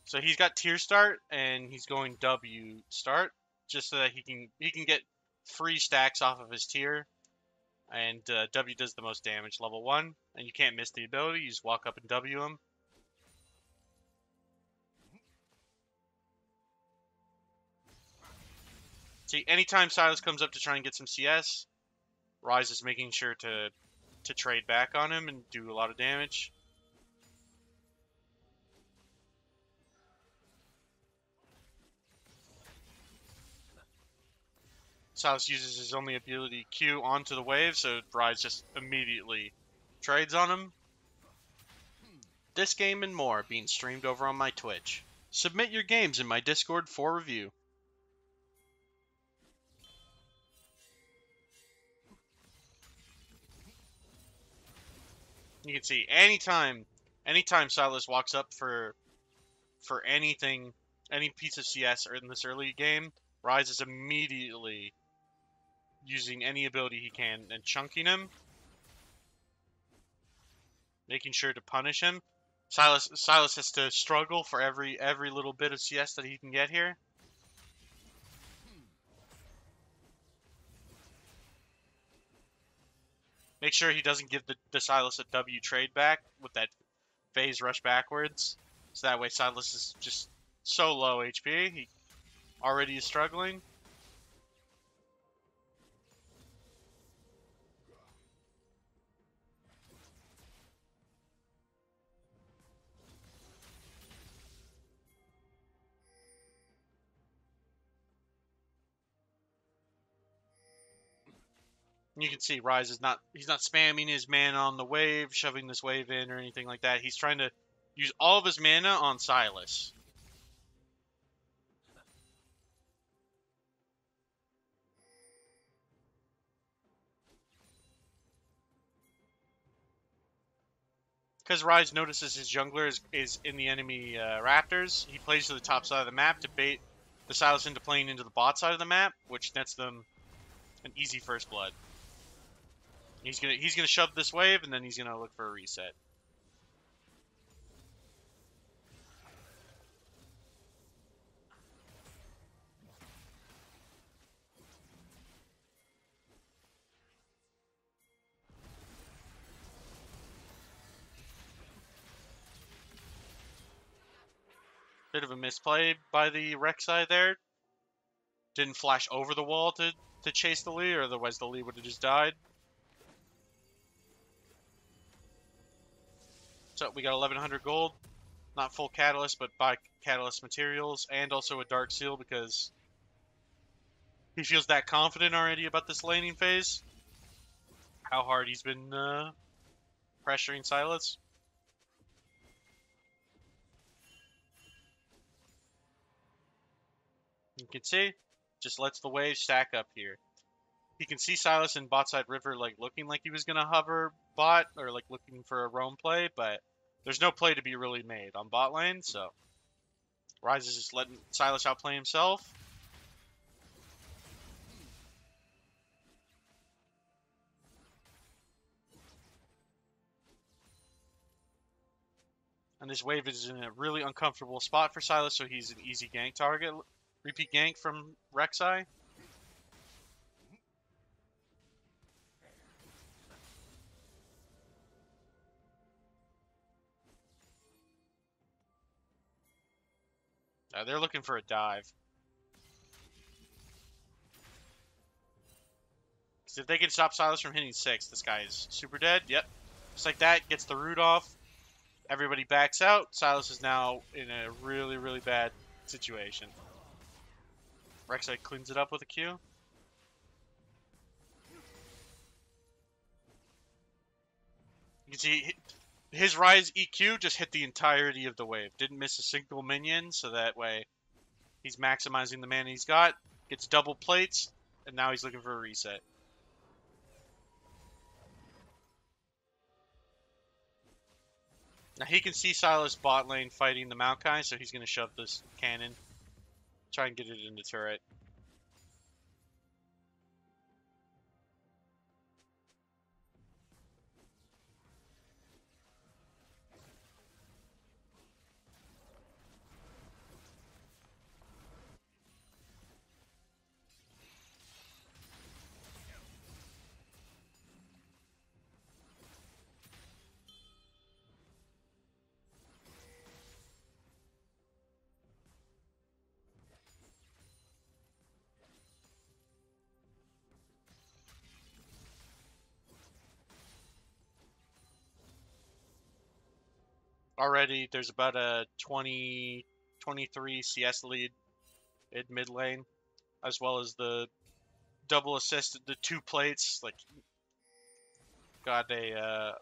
So he's got tier start and he's going W start just so that he can get free stacks off of his tier. And W does the most damage, level 1, and you can't miss the ability. You just walk up and W him. See, anytime Silas comes up to try and get some CS, Ryze is making sure to trade back on him and do a lot of damage. Silas uses his only ability Q onto the wave, so Ryze just immediately trades on him. This game and more being streamed over on my Twitch. Submit your games in my Discord for review. You can see anytime Silas walks up for anything, any piece of CS or in this early game, Ryze is immediately using any ability he can and chunking him, making sure to punish him. Silas has to struggle for every little bit of CS that he can get here. Make sure he doesn't give the Silas a W trade back with that phase rush backwards. So that way Silas is just so low HP. He already is struggling. You can see Ryze is he's not spamming his mana on the wave, shoving this wave in or anything like that. He's trying to use all of his mana on Silas. Because Ryze notices his jungler is in the enemy Raptors, he plays to the top side of the map to bait the Silas into playing into the bot side of the map, which nets them an easy first blood. He's gonna shove this wave, and then he's gonna look for a reset. Bit of a misplay by the Rek'Sai there. Didn't flash over the wall to chase the Lee, or otherwise the Lee would have just died. So we got 1100 gold. Not full catalyst, but buy catalyst materials and also a dark seal because he feels that confident already about this laning phase. How hard he's been pressuring Silas. You can see, just lets the wave stack up here. He can see Silas in bot side river like looking like he was gonna hover bot or like looking for a roam play, but there's no play to be really made on bot lane, so Ryze is just letting Silas outplay himself. And this wave is in a really uncomfortable spot for Silas, so he's an easy gank target. Repeat gank from Rek'Sai. They're looking for a dive. Because if they can stop Silas from hitting 6, this guy is super dead. Yep. Just like that, gets the root off. Everybody backs out. Silas is now in a really, really bad situation. Rek'Sai cleans it up with a Q. You can see his Ryze EQ just hit the entirety of the wave. Didn't miss a single minion, so that way he's maximizing the mana he's got. Gets double plates, and now he's looking for a reset. Now he can see Silas bot lane fighting the Maokai, so he's going to shove this cannon. Try and get it into turret. Already, there's about a 20, 23 CS lead in mid lane, as well as the double assist, the 2 plates. Like, got a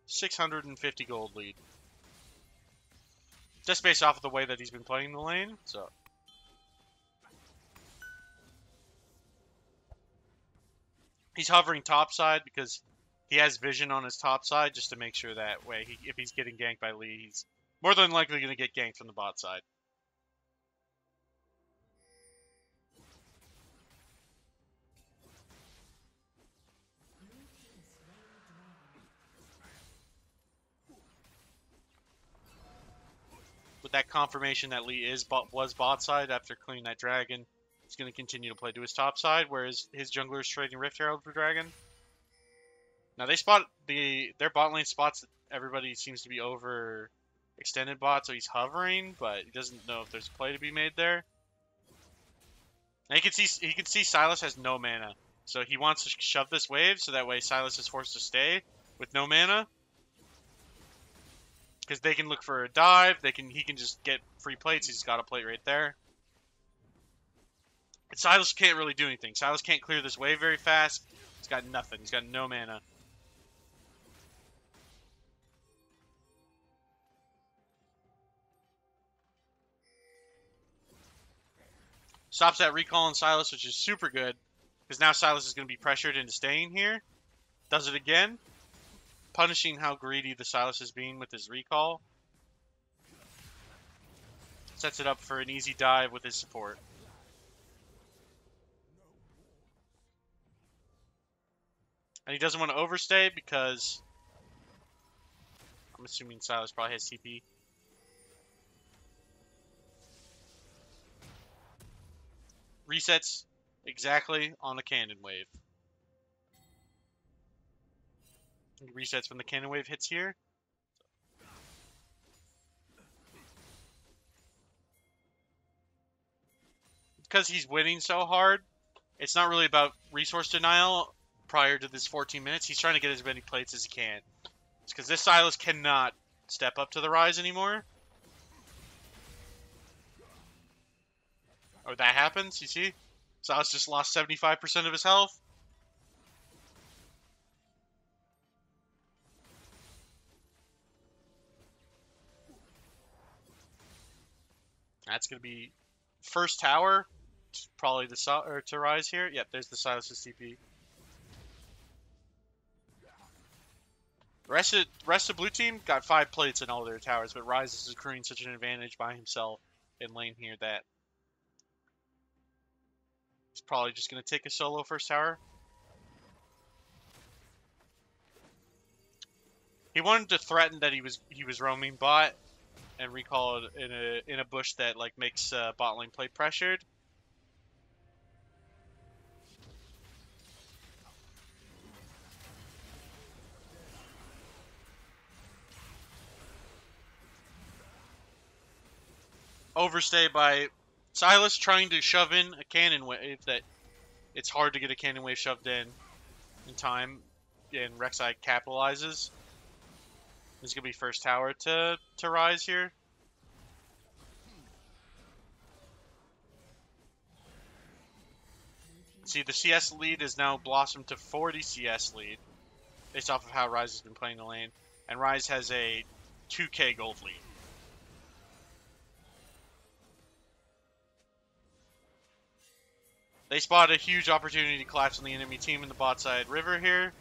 650 gold lead. Just based off of the way that he's been playing the lane, so. He's hovering top side because he has vision on his top side just to make sure that way if he's getting ganked by Lee, he's more than likely going to get ganked from the bot side. With that confirmation that Lee was bot side after clearing that dragon, he's going to continue to play to his top side, whereas his jungler is trading Rift Herald for dragon. Now they spot their bot lane spots that everybody seems to be over extended bot, so he's hovering, but he doesn't know if there's a play to be made there. And he can see Sylas has no mana, so he wants to shove this wave so that way Sylas is forced to stay with no mana. Because they can look for a dive, he can just get free plates. He's got a plate right there. But Sylas can't really do anything. Sylas can't clear this wave very fast. He's got nothing. He's got no mana. Stops that recall on Sylas, which is super good. Because now Sylas is going to be pressured into staying here. Does it again. Punishing how greedy the Sylas is being with his recall. Sets it up for an easy dive with his support. And he doesn't want to overstay because I'm assuming Sylas probably has TP. Resets exactly on the cannon wave. He resets when the cannon wave hits here. Because he's winning so hard, it's not really about resource denial prior to this 14 minutes. He's trying to get as many plates as he can. It's because this Sylas cannot step up to the Ryze anymore. Or that happens, you see? Sylas just lost 75% of his health. That's going to be first tower. Probably to Ryze here. Yep, there's the Sylas' TP. Rest of blue team got 5 plates in all their towers, but Ryze is accruing such an advantage by himself in lane here that he's probably just going to take a solo first tower. He wanted to threaten that he was roaming bot and recall it in a bush that like makes bot lane play pressured. Overstay by Sylas trying to shove in a cannon wave that it's hard to get a cannon wave shoved in time, and Rek'Sai capitalizes. This is gonna be first tower to Ryze here. See, the CS lead is now blossomed to 40 CS lead, based off of how Ryze has been playing the lane, and Ryze has a 2k gold lead. They spot a huge opportunity to collapse on the enemy team in the bot side river here.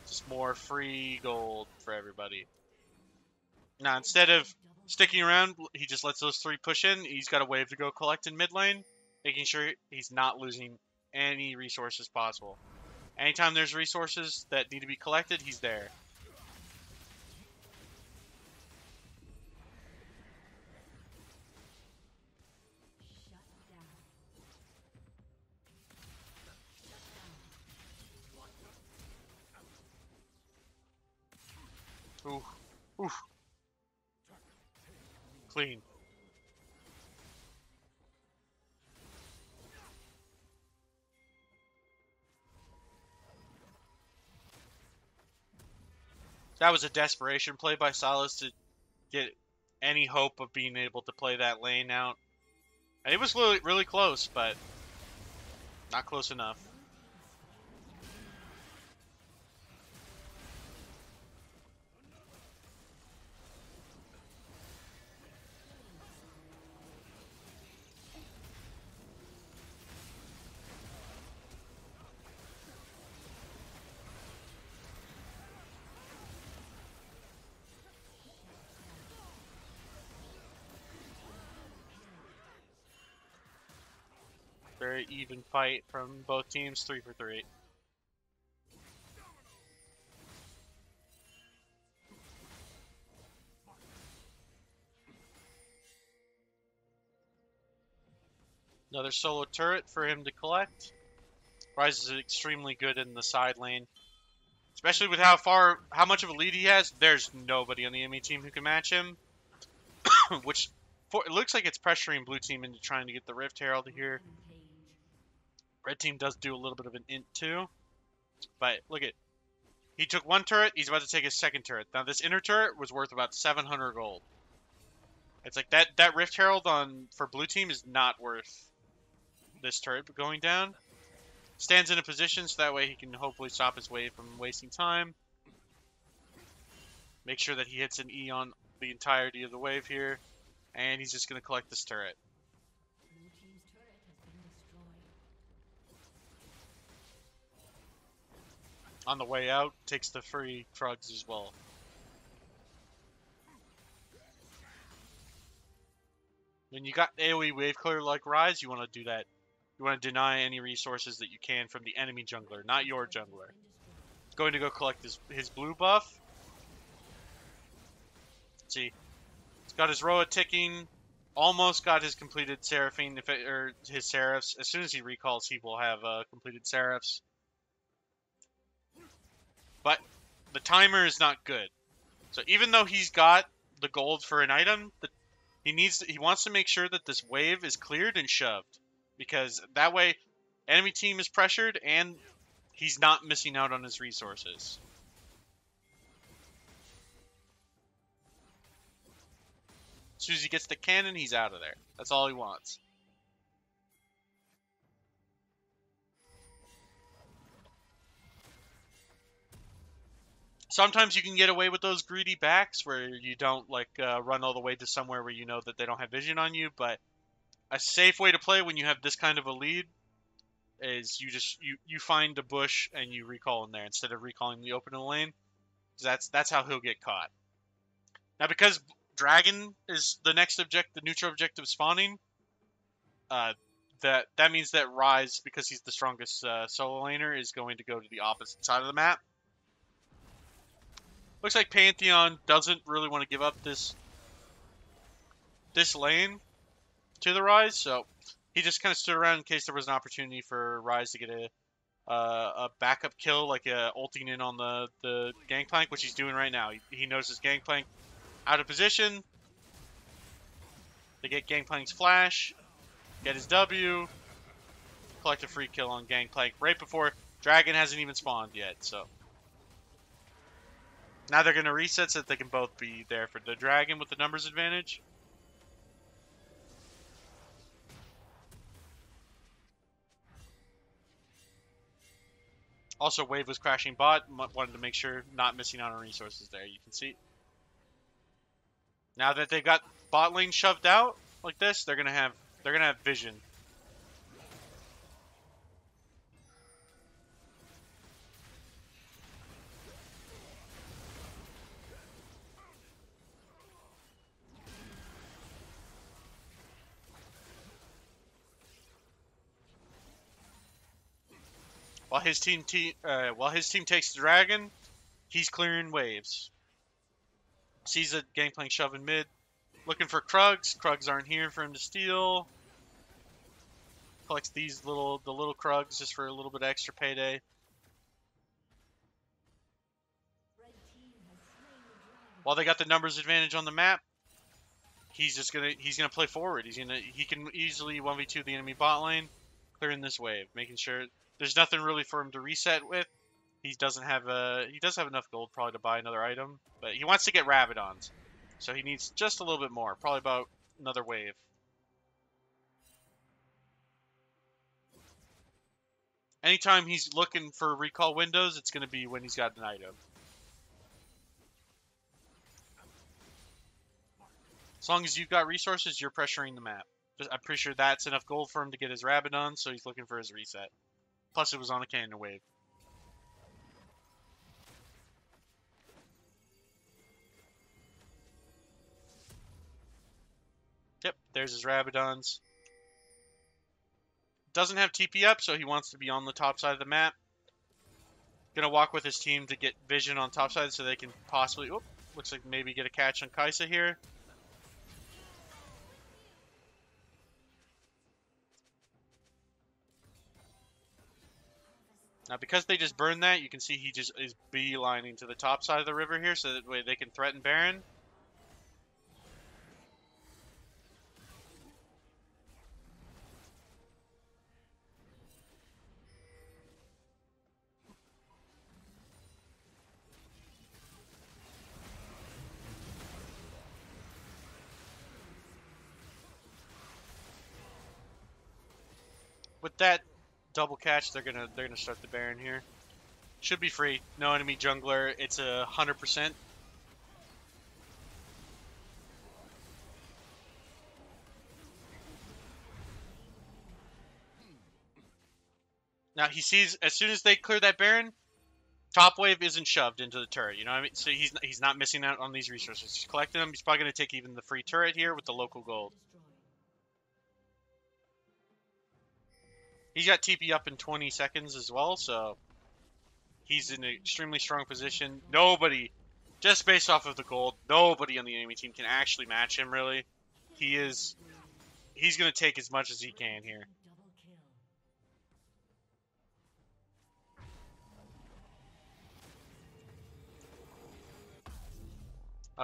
Just more free gold for everybody. Now, instead of sticking around, he just lets those 3 push in. He's got a wave to go collect in mid lane, making sure he's not losing any resources possible. Anytime there's resources that need to be collected, he's there. Oof. Oof. Clean. That was a desperation play by Silas to get any hope of being able to play that lane out. And it was really, really close, but not close enough. Very even fight from both teams, 3 for 3. Another solo turret for him to collect. Ryze is extremely good in the side lane. Especially with how much of a lead he has, there's nobody on the enemy team who can match him. Which, it looks like it's pressuring blue team into trying to get the Rift Herald here. Red team does do a little bit of an int too. But look at, he took one turret, he's about to take his second turret. Now this inner turret was worth about 700 gold. It's like that Rift Herald for blue team is not worth this turret going down. Stands in a position so that way he can hopefully stop his wave from wasting time. Make sure that he hits an E on the entirety of the wave here. And he's just going to collect this turret. On the way out, takes the free Krugs as well. When you got AoE wave clear like Ryze, you want to do that. You want to deny any resources that you can from the enemy jungler, not your jungler. He's going to go collect his blue buff. Let's see. He's got his Roa ticking. Almost got his completed Seraphine, or his Seraphs. As soon as he recalls, he will have completed Seraphs. But the timer is not good. So even though he's got the gold for an item, he wants to make sure that this wave is cleared and shoved. Because that way, enemy team is pressured and he's not missing out on his resources. As soon as he gets the cannon, he's out of there. That's all he wants. Sometimes you can get away with those greedy backs where you don't run all the way to somewhere where you know that they don't have vision on you, but a safe way to play when you have this kind of a lead is you find a bush and you recall in there instead of recalling the open lane. That's how he'll get caught. Now because Dragon is the next the neutral objective spawning, that means that Ryze, because he's the strongest solo laner, is going to go to the opposite side of the map. Looks like Pantheon doesn't really want to give up this lane to the Ryze, so he just kind of stood around in case there was an opportunity for Ryze to get a backup kill, like ulting in on the Gangplank, which he's doing right now. He knows his Gangplank out of position. They get Gangplank's flash, get his W, collect a free kill on Gangplank right before Dragon hasn't even spawned yet, so. Now they're going to reset so that they can both be there for the Dragon with the numbers advantage. Also, wave was crashing bot. Wanted to make sure not missing out on resources there. You can see. Now that they got bot lane shoved out like this, they're gonna have vision. While his team takes the Dragon, he's clearing waves. Sees a Gangplank shoving mid, looking for Krugs. Krugs aren't here for him to steal. Collects the little Krugs just for a little bit of extra payday. While they got the numbers advantage on the map, he's gonna play forward. He can easily 1v2 the enemy bot lane, clearing this wave, making sure there's nothing really for him to reset with. He does have enough gold probably to buy another item, but he wants to get Rabadons. So he needs just a little bit more, probably about another wave. Anytime he's looking for recall windows, it's going to be when he's got an item. As long as you've got resources, you're pressuring the map. I'm pretty sure that's enough gold for him to get his Rabadon, so he's looking for his reset. Plus, it was on a cannon wave. Yep, there's his Rabadons. Doesn't have TP up, so he wants to be on the top side of the map. Gonna walk with his team to get vision on top side so they can possibly... Oh, looks like maybe get a catch on Kai'Sa here. Now, because they just burned that, you can see he just is beelining to the top side of the river here, so that way they can threaten Baron. With that double catch, they're gonna start the Baron here. Should be free. No enemy jungler. It's 100%. Now he sees as soon as they clear that Baron, top wave isn't shoved into the turret. You know what I mean? So he's not missing out on these resources. He's collecting them. He's probably gonna take even the free turret here with the local gold. He's got TP up in 20 seconds as well, so he's in an extremely strong position. Nobody, just based off of the gold, nobody on the enemy team can actually match him, really. He's going to take as much as he can here.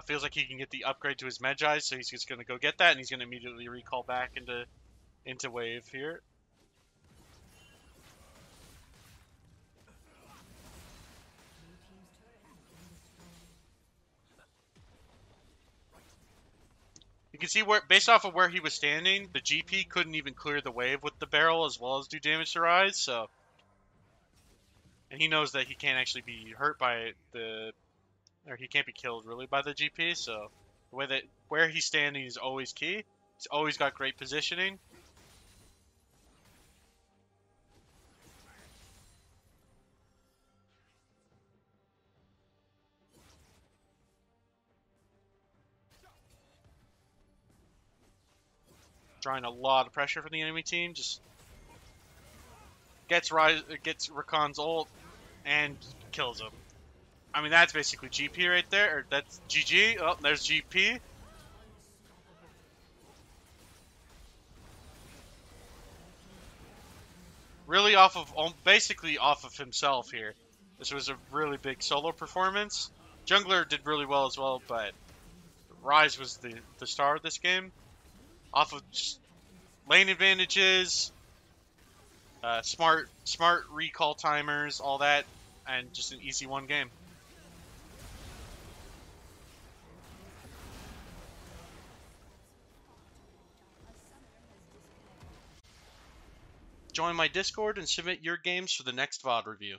Feels like he can get the upgrade to his Magi, so he's just going to go get that, and he's going to immediately recall back into wave here. You can see where, based off of where he was standing, the GP couldn't even clear the wave with the barrel as well as do damage to Ryze, so... And he knows that he can't actually be hurt by or he can't be killed, really, by the GP, so... The way that, where he's standing is always key. He's always got great positioning. Drawing a lot of pressure from the enemy team. Just gets Rakan's ult and kills him. I mean, that's basically GP right there. Or that's GG. Oh, there's GP. Really basically off of himself here. This was a really big solo performance. Jungler did really well as well, but Ryze was the star of this game. Off of just lane advantages, smart recall timers, all that, and just an easy one game. Join my Discord and submit your games for the next VOD review.